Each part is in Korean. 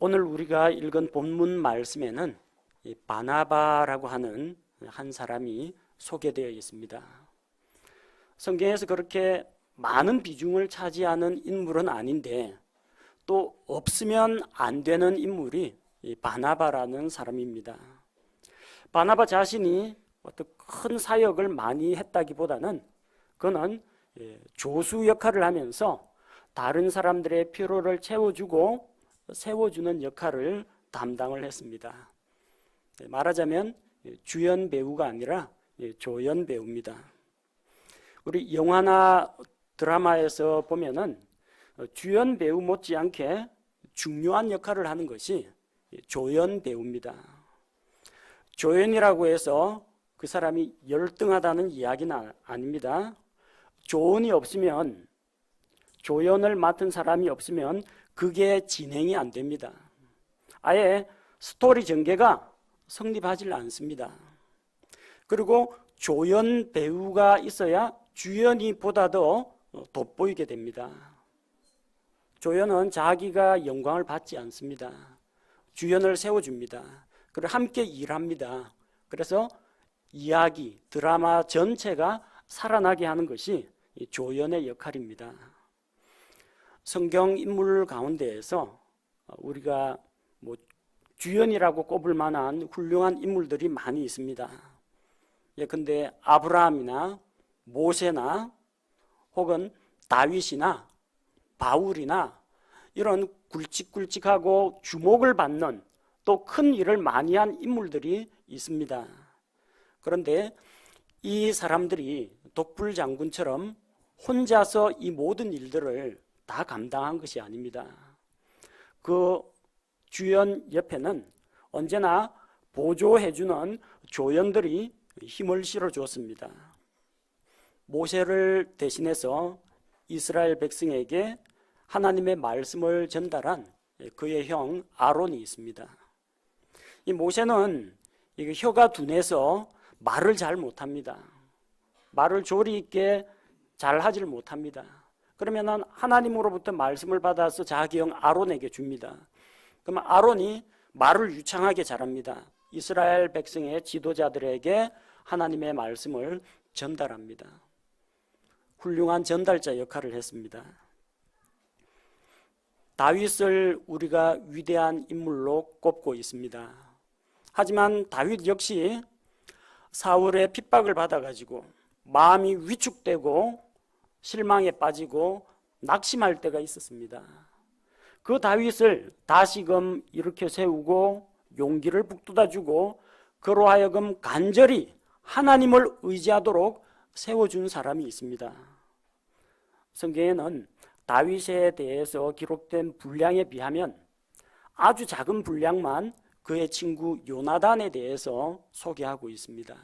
오늘 우리가 읽은 본문 말씀에는 이 바나바라고 하는 한 사람이 소개되어 있습니다. 성경에서 그렇게 많은 비중을 차지하는 인물은 아닌데 또 없으면 안 되는 인물이 이 바나바라는 사람입니다. 바나바 자신이 어떤 큰 사역을 많이 했다기보다는 그는 조수 역할을 하면서 다른 사람들의 필요를 채워주고 세워주는 역할을 담당을 했습니다. 말하자면 주연 배우가 아니라 조연 배우입니다. 우리 영화나 드라마에서 보면은 주연 배우 못지않게 중요한 역할을 하는 것이 조연 배우입니다. 조연이라고 해서 그 사람이 열등하다는 이야기는 아닙니다. 조언이 없으면, 조연을 맡은 사람이 없으면 그게 진행이 안 됩니다. 아예 스토리 전개가 성립하지 않습니다. 그리고 조연 배우가 있어야 주연이 보다 더 돋보이게 됩니다. 조연은 자기가 영광을 받지 않습니다. 주연을 세워줍니다. 그리고 함께 일합니다. 그래서 이야기, 드라마 전체가 살아나게 하는 것이 조연의 역할입니다. 성경 인물 가운데에서 우리가 주연이라고 꼽을 만한 훌륭한 인물들이 많이 있습니다. 예컨대 아브라함이나 모세나 혹은 다윗이나 바울이나 이런 굵직굵직하고 주목을 받는 또 큰 일을 많이 한 인물들이 있습니다. 그런데 이 사람들이 독불장군처럼 혼자서 이 모든 일들을 다 감당한 것이 아닙니다. 그 주연 옆에는 언제나 보조해주는 조연들이 힘을 실어주었습니다. 모세를 대신해서 이스라엘 백성에게 하나님의 말씀을 전달한 그의 형 아론이 있습니다. 이 모세는 혀가 둔해서 말을 잘 못합니다. 말을 조리 있게 잘 하지를 못합니다. 그러면 하나님으로부터 말씀을 받아서 자기 형 아론에게 줍니다. 그러면 아론이 말을 유창하게 잘합니다. 이스라엘 백성의 지도자들에게 하나님의 말씀을 전달합니다. 훌륭한 전달자 역할을 했습니다. 다윗을 우리가 위대한 인물로 꼽고 있습니다. 하지만 다윗 역시 사울의 핍박을 받아가지고 마음이 위축되고 실망에 빠지고 낙심할 때가 있었습니다. 그 다윗을 다시금 일으켜 세우고 용기를 북돋아주고 그로 하여금 간절히 하나님을 의지하도록 세워준 사람이 있습니다. 성경에는 다윗에 대해서 기록된 분량에 비하면 아주 작은 분량만 그의 친구 요나단에 대해서 소개하고 있습니다.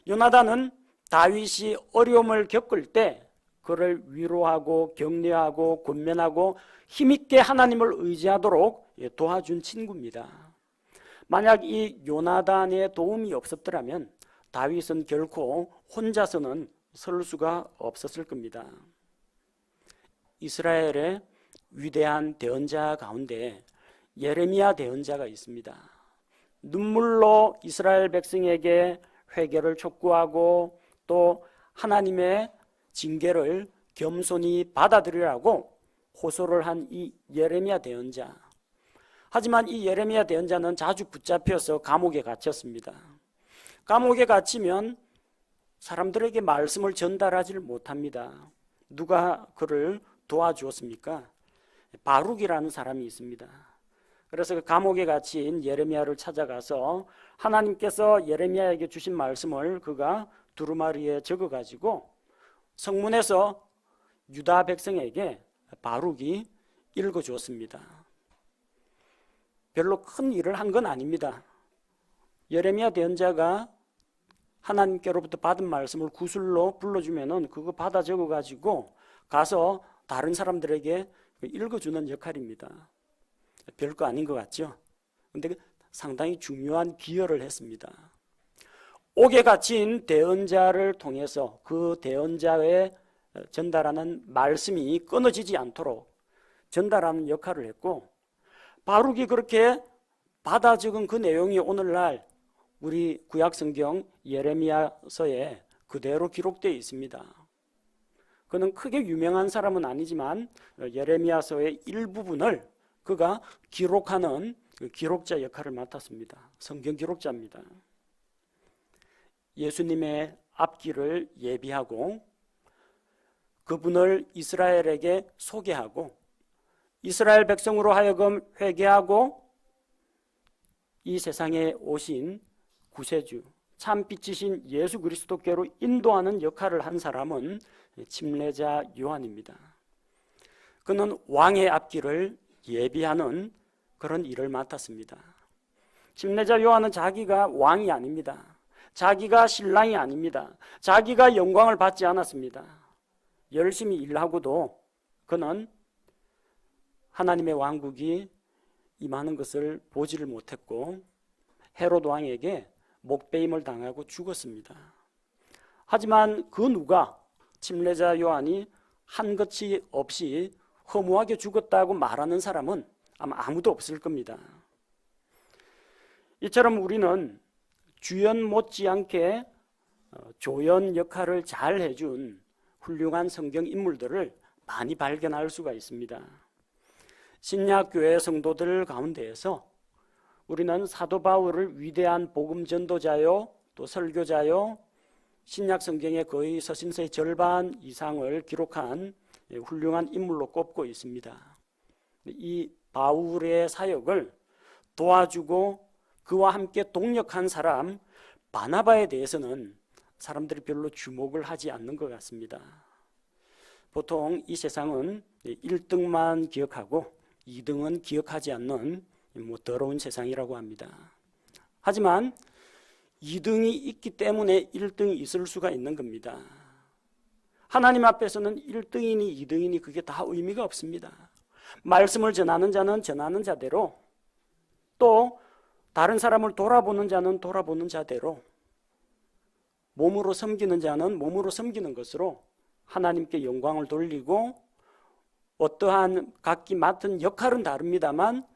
요나단은 다윗이 어려움을 겪을 때 그를 위로하고 격려하고 권면하고 힘있게 하나님을 의지하도록 도와준 친구입니다. 만약 이 요나단의 도움이 없었더라면 다윗은 결코 혼자서는 설 수가 없었을 겁니다. 이스라엘의 위대한 대언자 가운데 예레미야 대언자가 있습니다. 눈물로 이스라엘 백성에게 회개를 촉구하고 또 하나님의 징계를 겸손히 받아들이라고 호소를 한 이 예레미야 대언자. 하지만 이 예레미야 대언자는 자주 붙잡혀서 감옥에 갇혔습니다. 감옥에 갇히면 사람들에게 말씀을 전달하지를 못합니다. 누가 그를 도와주었습니까? 바룩이라는 사람이 있습니다. 그래서 그 감옥에 갇힌 예레미야를 찾아가서 하나님께서 예레미야에게 주신 말씀을 그가 두루마리에 적어가지고 성문에서 유다 백성에게 바룩이 읽어주었습니다. 별로 큰 일을 한 건 아닙니다. 예레미야 대언자가 하나님께로부터 받은 말씀을 구슬로 불러주면은 그거 받아 적어가지고 가서 다른 사람들에게 읽어주는 역할입니다. 별거 아닌 것 같죠? 근데 상당히 중요한 기여를 했습니다. 옥에 갇힌 대언자를 통해서 그 대언자의 전달하는 말씀이 끊어지지 않도록 전달하는 역할을 했고, 바룩이 그렇게 받아 적은 그 내용이 오늘날 우리 구약성경 예레미야서에 그대로 기록되어 있습니다. 그는 크게 유명한 사람은 아니지만 예레미야서의 일부분을 그가 기록하는 기록자 역할을 맡았습니다. 성경 기록자입니다. 예수님의 앞길을 예비하고 그분을 이스라엘에게 소개하고 이스라엘 백성으로 하여금 회개하고 이 세상에 오신 구세주 참 빛이신 예수 그리스도께로 인도하는 역할을 한 사람은 침례자 요한입니다. 그는 왕의 앞길을 예비하는 그런 일을 맡았습니다. 침례자 요한은 자기가 왕이 아닙니다. 자기가 신랑이 아닙니다. 자기가 영광을 받지 않았습니다. 열심히 일하고도 그는 하나님의 왕국이 임하는 것을 보지를 못했고 헤롯 왕에게 목베임을 당하고 죽었습니다. 하지만 그 누가 침례자 요한이 한 것이 없이 허무하게 죽었다고 말하는 사람은 아마 아무도 없을 겁니다. 이처럼 우리는 주연 못지않게 조연 역할을 잘 해준 훌륭한 성경 인물들을 많이 발견할 수가 있습니다. 신약교회 성도들 가운데에서 우리는 사도 바울을 위대한 복음 전도자요 또 설교자요 신약 성경의 거의 서신서의 절반 이상을 기록한 훌륭한 인물로 꼽고 있습니다. 이 바울의 사역을 도와주고 그와 함께 동역한 사람 바나바에 대해서는 사람들이 별로 주목을 하지 않는 것 같습니다. 보통 이 세상은 1등만 기억하고 2등은 기억하지 않는 더러운 세상이라고 합니다. 하지만 2등이 있기 때문에 1등이 있을 수가 있는 겁니다. 하나님 앞에서는 1등이니 2등이니 그게 다 의미가 없습니다. 말씀을 전하는 자는 전하는 자대로 또 다른 사람을 돌아보는 자는 돌아보는 자대로 몸으로 섬기는 자는 몸으로 섬기는 것으로 하나님께 영광을 돌리고 어떠한 각기 맡은 역할은 다릅니다만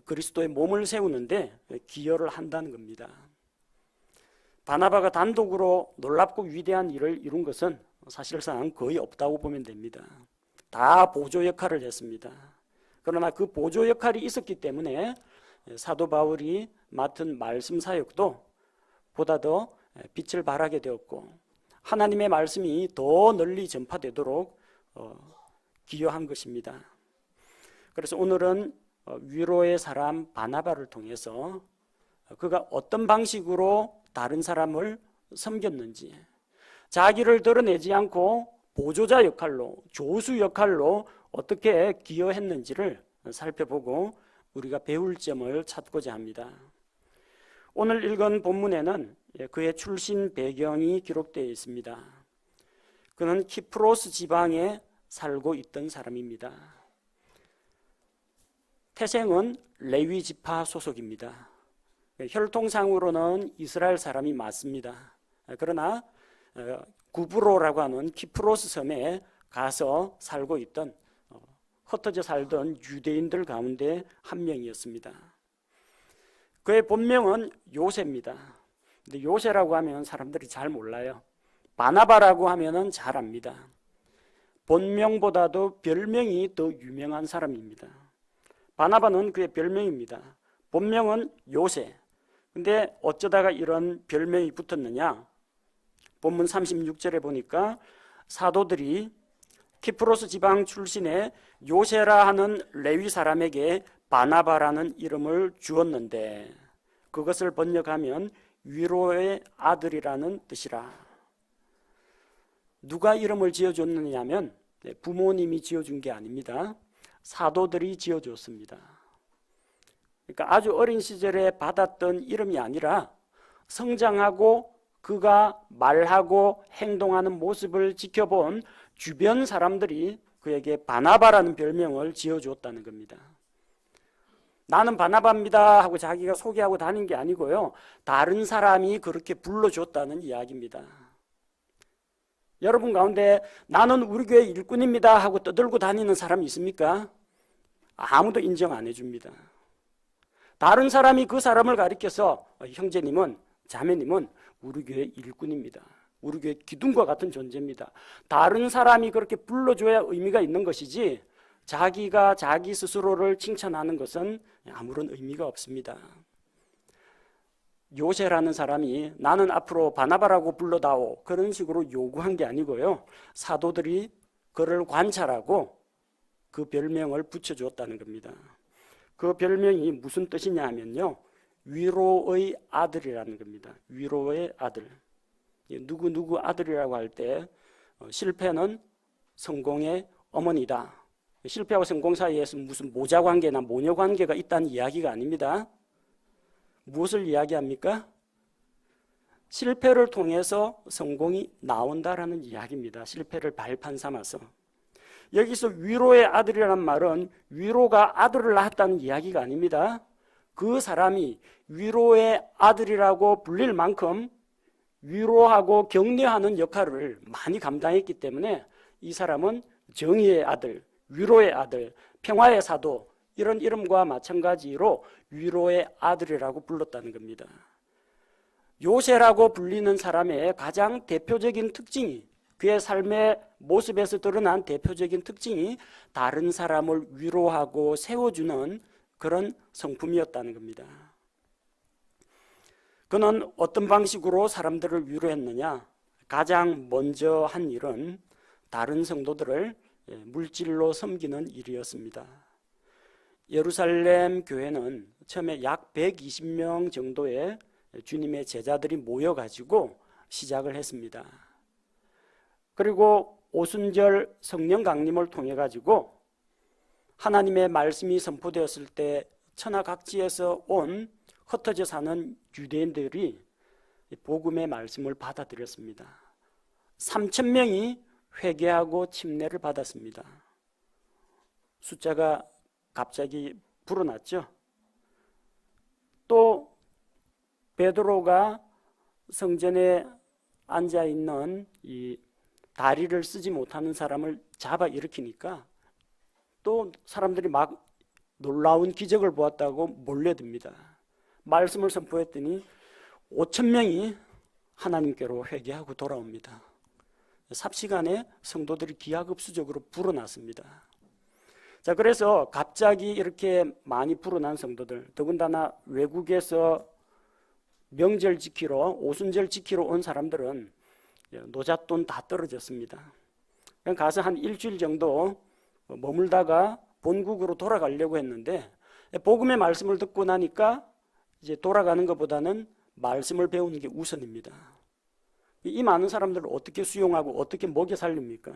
그리스도의 몸을 세우는데 기여를 한다는 겁니다. 바나바가 단독으로 놀랍고 위대한 일을 이룬 것은 사실상 거의 없다고 보면 됩니다. 다 보조 역할을 했습니다. 그러나 그 보조 역할이 있었기 때문에 사도 바울이 맡은 말씀 사역도 보다 더 빛을 발하게 되었고 하나님의 말씀이 더 널리 전파되도록 기여한 것입니다. 그래서 오늘은 위로의 사람 바나바를 통해서 그가 어떤 방식으로 다른 사람을 섬겼는지 자기를 드러내지 않고 보조자 역할로 조수 역할로 어떻게 기여했는지를 살펴보고 우리가 배울 점을 찾고자 합니다. 오늘 읽은 본문에는 그의 출신 배경이 기록되어 있습니다. 그는 키프로스 지방에 살고 있던 사람입니다. 태생은 레위 지파 소속입니다. 혈통상으로는 이스라엘 사람이 맞습니다. 그러나 구브로라고 하는 키프로스 섬에 가서 살고 있던 흩어져 살던 유대인들 가운데 한 명이었습니다. 그의 본명은 요새입니다. 근데 요새라고 하면 사람들이 잘 몰라요. 바나바라고 하면은 잘 압니다. 본명보다도 별명이 더 유명한 사람입니다. 바나바는 그의 별명입니다. 본명은 요새. 근데 어쩌다가 이런 별명이 붙었느냐? 본문 36절에 보니까 사도들이 키프로스 지방 출신의 요새라 하는 레위 사람에게 바나바라는 이름을 주었는데 그것을 번역하면 위로의 아들이라는 뜻이라. 누가 이름을 지어줬느냐 하면 부모님이 지어준 게 아닙니다. 사도들이 지어줬습니다. 그러니까 아주 어린 시절에 받았던 이름이 아니라 성장하고 그가 말하고 행동하는 모습을 지켜본 주변 사람들이 그에게 바나바라는 별명을 지어주었다는 겁니다. 나는 바나바입니다 하고 자기가 소개하고 다닌 게 아니고요. 다른 사람이 그렇게 불러줬다는 이야기입니다. 여러분 가운데 나는 우리 교회 일꾼입니다 하고 떠들고 다니는 사람이 있습니까? 아무도 인정 안 해줍니다. 다른 사람이 그 사람을 가리켜서 형제님은, 자매님은 우리 교회 일꾼입니다. 우리 교회 기둥과 같은 존재입니다. 다른 사람이 그렇게 불러줘야 의미가 있는 것이지 자기가 자기 스스로를 칭찬하는 것은 아무런 의미가 없습니다. 요새라는 사람이 나는 앞으로 바나바라고 불러다오 그런 식으로 요구한 게 아니고요. 사도들이 그를 관찰하고 그 별명을 붙여주었다는 겁니다. 그 별명이 무슨 뜻이냐 하면요, 위로의 아들이라는 겁니다. 위로의 아들. 누구 아들이라고 할 때 실패는 성공의 어머니다. 실패하고 성공 사이에서 무슨 모자 관계나 모녀 관계가 있다는 이야기가 아닙니다. 무엇을 이야기합니까? 실패를 통해서 성공이 나온다라는 이야기입니다. 실패를 발판 삼아서. 여기서 위로의 아들이라는 말은 위로가 아들을 낳았다는 이야기가 아닙니다. 그 사람이 위로의 아들이라고 불릴 만큼 위로하고 격려하는 역할을 많이 감당했기 때문에 이 사람은 정의의 아들, 위로의 아들, 평화의 사도, 이런 이름과 마찬가지로 위로의 아들이라고 불렀다는 겁니다. 요새라고 불리는 사람의 가장 대표적인 특징이, 그의 삶의 모습에서 드러난 대표적인 특징이 다른 사람을 위로하고 세워주는 그런 성품이었다는 겁니다. 그는 어떤 방식으로 사람들을 위로했느냐? 가장 먼저 한 일은 다른 성도들을 물질로 섬기는 일이었습니다. 예루살렘 교회는 처음에 약 120명 정도의 주님의 제자들이 모여가지고 시작을 했습니다. 그리고 오순절 성령 강림을 통해 가지고 하나님의 말씀이 선포되었을 때 천하각지에서 온 흩어져 사는 유대인들이 복음의 말씀을 받아들였습니다. 3,000명이 회개하고 침례를 받았습니다. 숫자가 갑자기 불어났죠. 또 베드로가 성전에 앉아있는 이 다리를 쓰지 못하는 사람을 잡아 일으키니까 또 사람들이 막 놀라운 기적을 보았다고 몰려듭니다. 말씀을 선포했더니 5,000명이 하나님께로 회개하고 돌아옵니다. 삽시간에 성도들이 기하급수적으로 불어났습니다. 자, 그래서 갑자기 이렇게 많이 불어난 성도들, 더군다나 외국에서 명절 지키러, 오순절 지키러 온 사람들은 노잣돈 다 떨어졌습니다. 가서 한 일주일 정도 머물다가 본국으로 돌아가려고 했는데 복음의 말씀을 듣고 나니까 이제 돌아가는 것보다는 말씀을 배우는 게 우선입니다. 이 많은 사람들을 어떻게 수용하고 어떻게 먹여 살립니까?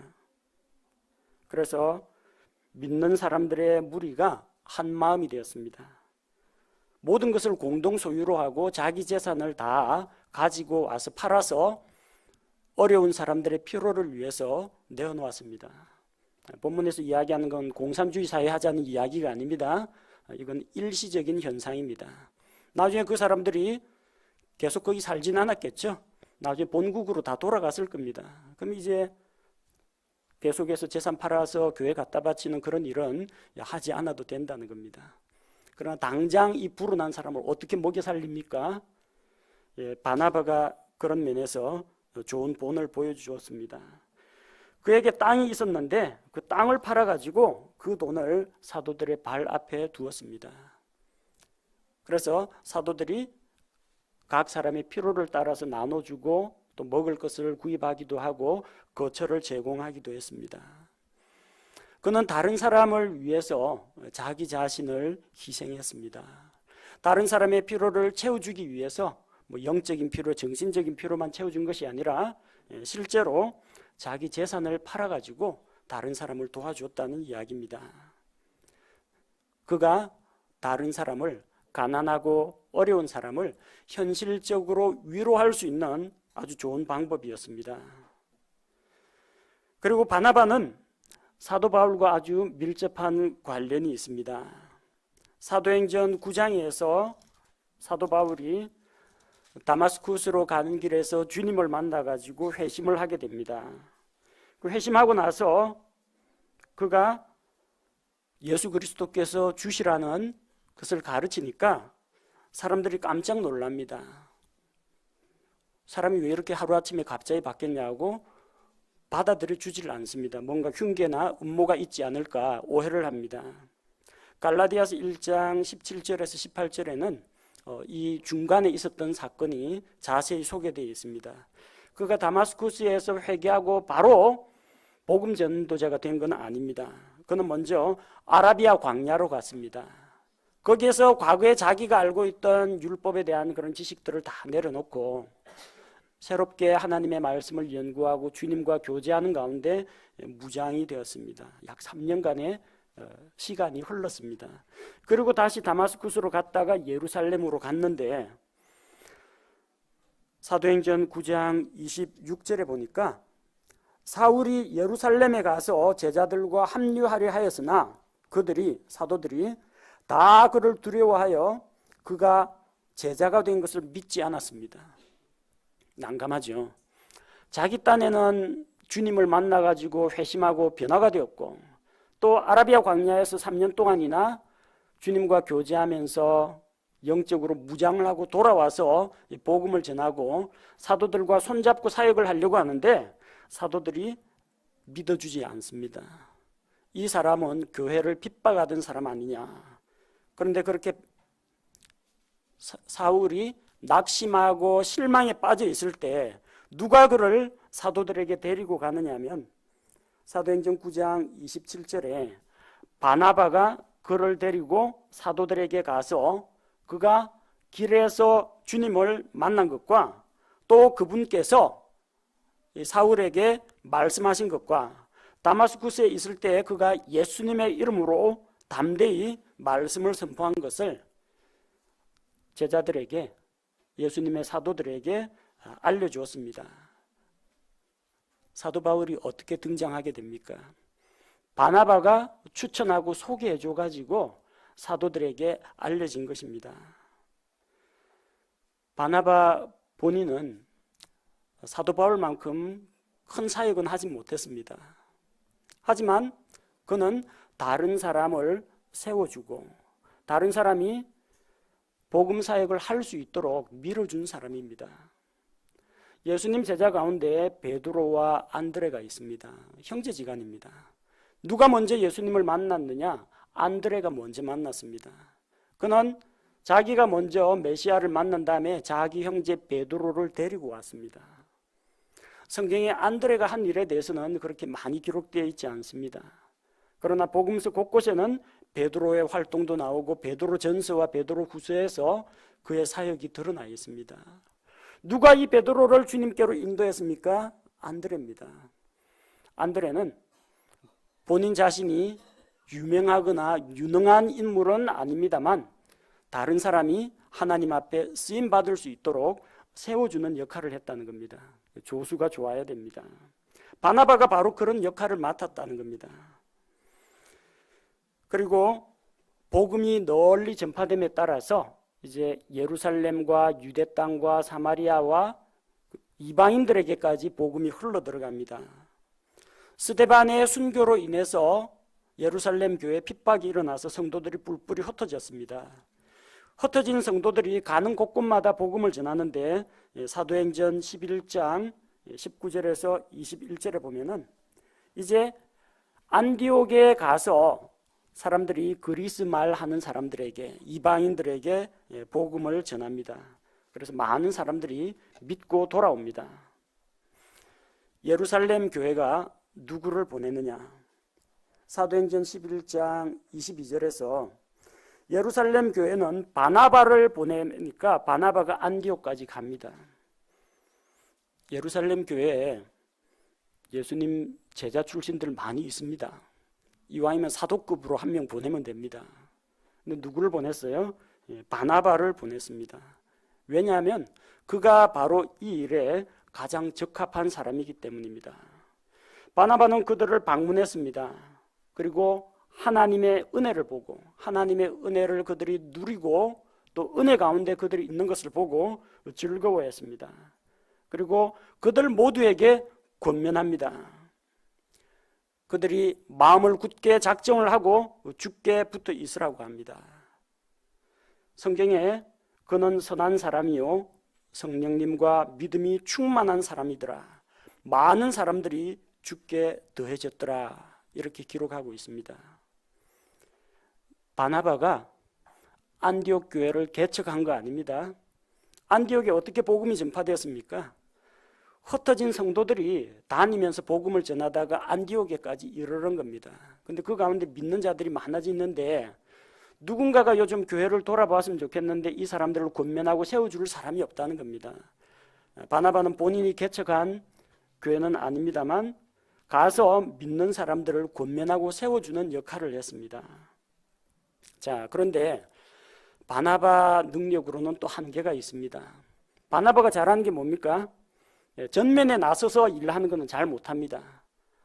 그래서 믿는 사람들의 무리가 한 마음이 되었습니다. 모든 것을 공동 소유로 하고 자기 재산을 다 가지고 와서 팔아서 어려운 사람들의 필요를 위해서 내어놓았습니다. 본문에서 이야기하는 건 공산주의 사회 하자는 이야기가 아닙니다. 이건 일시적인 현상입니다. 나중에 그 사람들이 계속 거기 살진 않았겠죠. 나중에 본국으로 다 돌아갔을 겁니다. 그럼 이제 계속해서 재산 팔아서 교회 갖다 바치는 그런 일은 하지 않아도 된다는 겁니다. 그러나 당장 이 불어난 사람을 어떻게 먹여 살립니까? 바나바가 그런 면에서 좋은 본을 보여주었습니다. 그에게 땅이 있었는데 그 땅을 팔아가지고 그 돈을 사도들의 발 앞에 두었습니다. 그래서 사도들이 각 사람의 필요를 따라서 나눠주고 또 먹을 것을 구입하기도 하고 거처를 제공하기도 했습니다. 그는 다른 사람을 위해서 자기 자신을 희생했습니다. 다른 사람의 필요를 채워주기 위해서 영적인 필요, 정신적인 필요만 채워준 것이 아니라 실제로 자기 재산을 팔아가지고 다른 사람을 도와줬다는 이야기입니다. 그가 다른 사람을, 가난하고 어려운 사람을 현실적으로 위로할 수 있는 아주 좋은 방법이었습니다. 그리고 바나바는 사도 바울과 아주 밀접한 관련이 있습니다. 사도행전 9장에서 사도 바울이 다마스쿠스로 가는 길에서 주님을 만나가지고 회심을 하게 됩니다. 그 회심하고 나서 그가 예수 그리스도께서 주시라는 그것을 가르치니까 사람들이 깜짝 놀랍니다. 사람이 왜 이렇게 하루아침에 갑자기 바뀌었냐고 받아들여 주질 않습니다. 뭔가 흉계나 음모가 있지 않을까 오해를 합니다. 갈라디아서 1장 17절에서 18절에는 이 중간에 있었던 사건이 자세히 소개되어 있습니다. 그가 다마스쿠스에서 회개하고 바로 복음 전도자가 된 건 아닙니다. 그는 먼저 아라비아 광야로 갔습니다. 거기에서 과거에 자기가 알고 있던 율법에 대한 그런 지식들을 다 내려놓고 새롭게 하나님의 말씀을 연구하고 주님과 교제하는 가운데 무장이 되었습니다. 약 3년간의 시간이 흘렀습니다. 그리고 다시 다마스쿠스로 갔다가 예루살렘으로 갔는데 사도행전 9장 26절에 보니까 사울이 예루살렘에 가서 제자들과 합류하려 하였으나 사도들이 다 그를 두려워하여 그가 제자가 된 것을 믿지 않았습니다. 난감하죠. 자기 딴에는 주님을 만나가지고 회심하고 변화가 되었고 또 아라비아 광야에서 3년 동안이나 주님과 교제하면서 영적으로 무장을 하고 돌아와서 복음을 전하고 사도들과 손잡고 사역을 하려고 하는데 사도들이 믿어주지 않습니다. 이 사람은 교회를 핍박하던 사람 아니냐. 그런데 그렇게 사울이 낙심하고 실망에 빠져 있을 때 누가 그를 사도들에게 데리고 가느냐 하면 사도행전 9장 27절에 바나바가 그를 데리고 사도들에게 가서 그가 길에서 주님을 만난 것과 또 그분께서 사울에게 말씀하신 것과 다마스쿠스에 있을 때 그가 예수님의 이름으로 담대히 말씀을 선포한 것을 제자들에게 예수님의 사도들에게 알려주었습니다. 사도 바울이 어떻게 등장하게 됩니까? 바나바가 추천하고 소개해줘 가지고 사도들에게 알려진 것입니다. 바나바 본인은 사도 바울만큼 큰 사역은 하지 못했습니다. 하지만 그는 다른 사람을 세워주고 다른 사람이 복음 사역을 할 수 있도록 밀어준 사람입니다. 예수님 제자 가운데 베드로와 안드레가 있습니다. 형제지간입니다. 누가 먼저 예수님을 만났느냐? 안드레가 먼저 만났습니다. 그는 자기가 먼저 메시아를 만난 다음에 자기 형제 베드로를 데리고 왔습니다. 성경에 안드레가 한 일에 대해서는 그렇게 많이 기록되어 있지 않습니다. 그러나 복음서 곳곳에는 베드로의 활동도 나오고 베드로 전서와 베드로 후서에서 그의 사역이 드러나 있습니다. 누가 이 베드로를 주님께로 인도했습니까? 안드레입니다. 안드레는 본인 자신이 유명하거나 유능한 인물은 아닙니다만 다른 사람이 하나님 앞에 쓰임 받을 수 있도록 세워주는 역할을 했다는 겁니다. 조수가 좋아야 됩니다. 바나바가 바로 그런 역할을 맡았다는 겁니다. 그리고 복음이 널리 전파됨에 따라서 이제 예루살렘과 유대 땅과 사마리아와 이방인들에게까지 복음이 흘러 들어갑니다. 스데반의 순교로 인해서 예루살렘 교회에 핍박이 일어나서 성도들이 뿔뿔이 흩어졌습니다. 흩어진 성도들이 가는 곳곳마다 복음을 전하는데 사도행전 11장 19절에서 21절에 보면은 이제 안디옥에 가서 사람들이 그리스 말 하는 사람들에게 이방인들에게 복음을 전합니다. 그래서 많은 사람들이 믿고 돌아옵니다. 예루살렘 교회가 누구를 보내느냐? 사도행전 11장 22절에서 예루살렘 교회는 바나바를 보내니까 바나바가 안디옥까지 갑니다. 예루살렘 교회에 예수님 제자 출신들 많이 있습니다. 이왕이면 사도급으로 한 명 보내면 됩니다. 근데 누구를 보냈어요? 바나바를 보냈습니다. 왜냐하면 그가 바로 이 일에 가장 적합한 사람이기 때문입니다. 바나바는 그들을 방문했습니다. 그리고 하나님의 은혜를 보고 하나님의 은혜를 그들이 누리고 또 은혜 가운데 그들이 있는 것을 보고 즐거워했습니다. 그리고 그들 모두에게 권면합니다. 그들이 마음을 굳게 작정을 하고 죽게 붙어 있으라고 합니다. 성경에 그는 선한 사람이요 성령님과 믿음이 충만한 사람이더라. 많은 사람들이 죽게 더해졌더라. 이렇게 기록하고 있습니다. 바나바가 안디옥 교회를 개척한 거 아닙니다. 안디옥에 어떻게 복음이 전파되었습니까? 흩어진 성도들이 다니면서 복음을 전하다가 안디옥에까지 이르는 겁니다. 근데 그 가운데 믿는 자들이 많아지는데 누군가가 요즘 교회를 돌아봤으면 좋겠는데 이 사람들을 권면하고 세워줄 사람이 없다는 겁니다. 바나바는 본인이 개척한 교회는 아닙니다만 가서 믿는 사람들을 권면하고 세워주는 역할을 했습니다. 자, 그런데 바나바 능력으로는 또 한계가 있습니다. 바나바가 잘하는 게 뭡니까? 전면에 나서서 일하는 것은 잘 못합니다.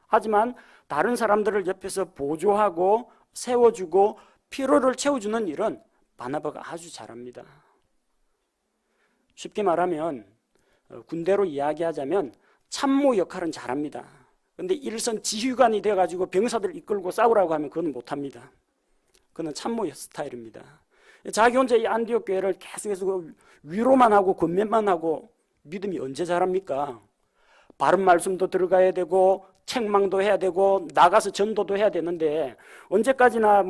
하지만 다른 사람들을 옆에서 보조하고 세워주고 피로를 채워주는 일은 바나바가 아주 잘합니다. 쉽게 말하면 군대로 이야기하자면 참모 역할은 잘합니다. 그런데 일선 지휘관이 돼가지고 병사들 이끌고 싸우라고 하면 그건 못합니다. 그는 참모 스타일입니다. 자기 혼자 이 안디옥 교회를 계속해서 위로만 하고 권면만 하고 믿음이 언제 자랍니까? 바른 말씀도 들어가야 되고 책망도 해야 되고 나가서 전도도 해야 되는데 언제까지나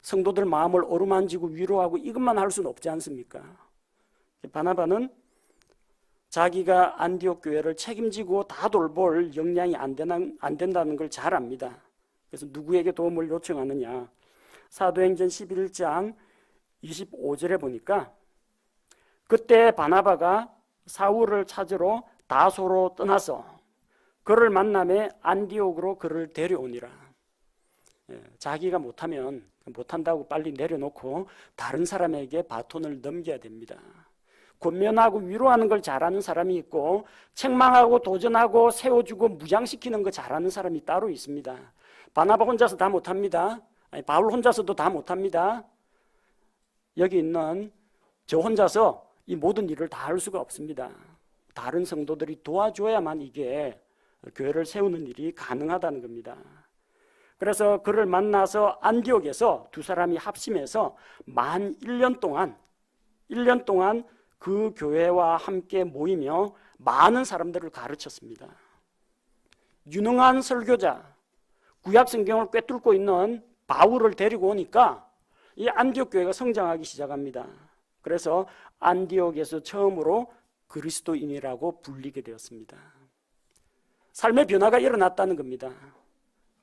성도들 마음을 어루만지고 위로하고 이것만 할 수는 없지 않습니까? 바나바는 자기가 안디옥 교회를 책임지고 다 돌볼 역량이 안 된다는 걸 잘 압니다. 그래서 누구에게 도움을 요청하느냐? 사도행전 11장 25절에 보니까 그때 바나바가 사울을 찾으러 다소로 떠나서 그를 만남에 안디옥으로 그를 데려오니라. 자기가 못한다고 빨리 내려놓고 다른 사람에게 바톤을 넘겨야 됩니다. 권면하고 위로하는 걸 잘하는 사람이 있고 책망하고 도전하고 세워주고 무장시키는 거 잘하는 사람이 따로 있습니다. 바나바 혼자서 다 못합니다. 바울 혼자서도 다 못합니다. 여기 있는 저 혼자서 이 모든 일을 다 할 수가 없습니다. 다른 성도들이 도와줘야만 이게 교회를 세우는 일이 가능하다는 겁니다. 그래서 그를 만나서 안디옥에서 두 사람이 합심해서 만 1년 동안 그 교회와 함께 모이며 많은 사람들을 가르쳤습니다. 유능한 설교자, 구약 성경을 꿰뚫고 있는 바울을 데리고 오니까 이 안디옥 교회가 성장하기 시작합니다. 그래서 안디옥에서 처음으로 그리스도인이라고 불리게 되었습니다. 삶의 변화가 일어났다는 겁니다.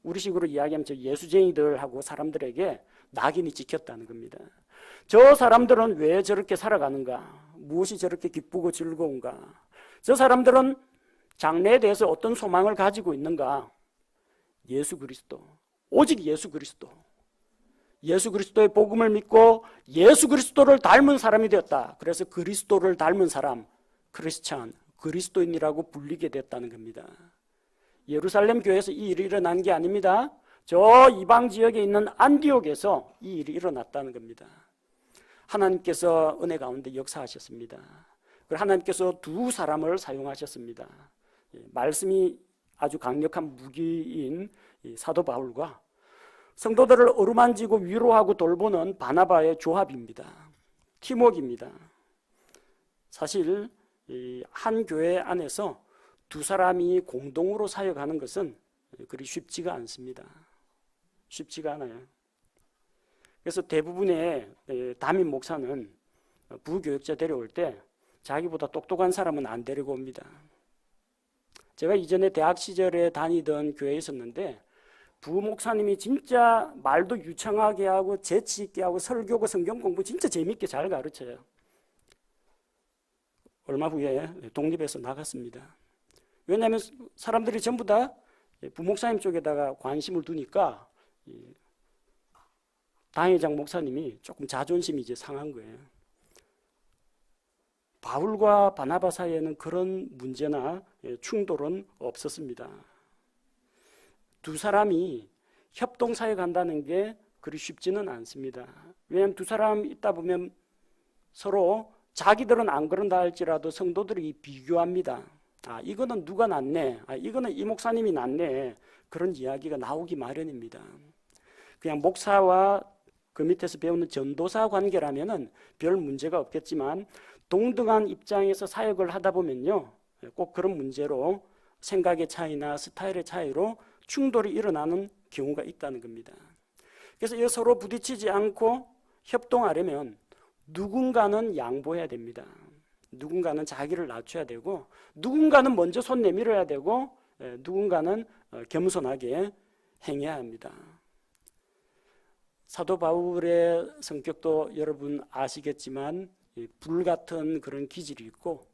우리식으로 이야기하면 저 예수쟁이들하고 사람들에게 낙인이 찍혔다는 겁니다. 저 사람들은 왜 저렇게 살아가는가? 무엇이 저렇게 기쁘고 즐거운가? 저 사람들은 장래에 대해서 어떤 소망을 가지고 있는가? 예수 그리스도, 오직 예수 그리스도. 예수 그리스도의 복음을 믿고 예수 그리스도를 닮은 사람이 되었다. 그래서 그리스도를 닮은 사람, 크리스찬, 그리스도인이라고 불리게 됐다는 겁니다. 예루살렘 교회에서 이 일이 일어난 게 아닙니다. 저 이방 지역에 있는 안디옥에서 이 일이 일어났다는 겁니다. 하나님께서 은혜 가운데 역사하셨습니다. 그리고 하나님께서 두 사람을 사용하셨습니다. 말씀이 아주 강력한 무기인 사도 바울과 성도들을 어루만지고 위로하고 돌보는 바나바의 조합입니다. 팀워크입니다. 사실 한 교회 안에서 두 사람이 공동으로 사역하는 것은 그리 쉽지가 않습니다. 쉽지가 않아요. 그래서 대부분의 담임 목사는 부교역자 데려올 때 자기보다 똑똑한 사람은 안 데리고 옵니다. 제가 이전에 대학 시절에 다니던 교회에 있었는데 부목사님이 진짜 말도 유창하게 하고 재치 있게 하고 설교고 성경 공부 진짜 재밌게 잘 가르쳐요. 얼마 후에 독립해서 나갔습니다. 왜냐하면 사람들이 전부 다 부목사님 쪽에다가 관심을 두니까 당회장 목사님이 조금 자존심이 이제 상한 거예요. 바울과 바나바 사이에는 그런 문제나 충돌은 없었습니다. 두 사람이 협동사역한다는 게 그리 쉽지는 않습니다. 왜냐하면 두 사람 있다 보면 서로 자기들은 안 그런다 할지라도 성도들이 비교합니다. 이거는 누가 낫네, 이거는 이 목사님이 낫네, 그런 이야기가 나오기 마련입니다. 그냥 목사와 그 밑에서 배우는 전도사 관계라면은 별 문제가 없겠지만 동등한 입장에서 사역을 하다 보면요, 꼭 그런 문제로 생각의 차이나 스타일의 차이로 충돌이 일어나는 경우가 있다는 겁니다. 그래서 이 서로 부딪히지 않고 협동하려면 누군가는 양보해야 됩니다. 누군가는 자기를 낮춰야 되고, 누군가는 먼저 손 내밀어야 되고, 누군가는 겸손하게 행해야 합니다. 사도 바울의 성격도 여러분 아시겠지만 불같은 그런 기질이 있고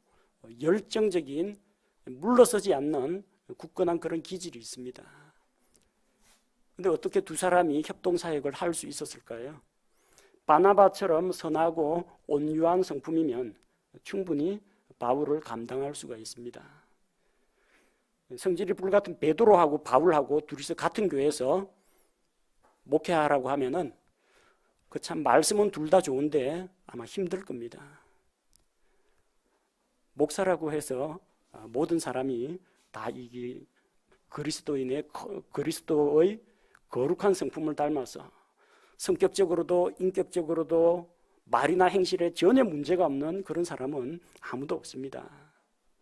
열정적인, 물러서지 않는 굳건한 그런 기질이 있습니다. 그런데 어떻게 두 사람이 협동사역을 할 수 있었을까요? 바나바처럼 선하고 온유한 성품이면 충분히 바울을 감당할 수가 있습니다. 성질이 불같은 베드로하고 바울하고 둘이서 같은 교회에서 목회하라고 하면은 그 참 말씀은 둘 다 좋은데 아마 힘들 겁니다. 목사라고 해서 모든 사람이 다 이 그리스도의 거룩한 성품을 닮아서 성격적으로도 인격적으로도 말이나 행실에 전혀 문제가 없는 그런 사람은 아무도 없습니다.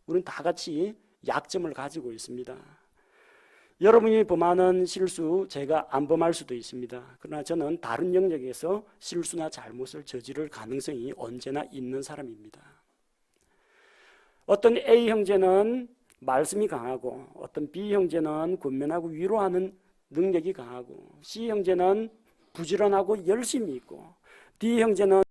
우리는 다 같이 약점을 가지고 있습니다. 여러분이 범하는 실수 제가 안 범할 수도 있습니다. 그러나 저는 다른 영역에서 실수나 잘못을 저지를 가능성이 언제나 있는 사람입니다. 어떤 A 형제는 말씀이 강하고 어떤 B 형제는 권면하고 위로하는 능력이 강하고 C 형제는 부지런하고 열심히 있고 D 형제는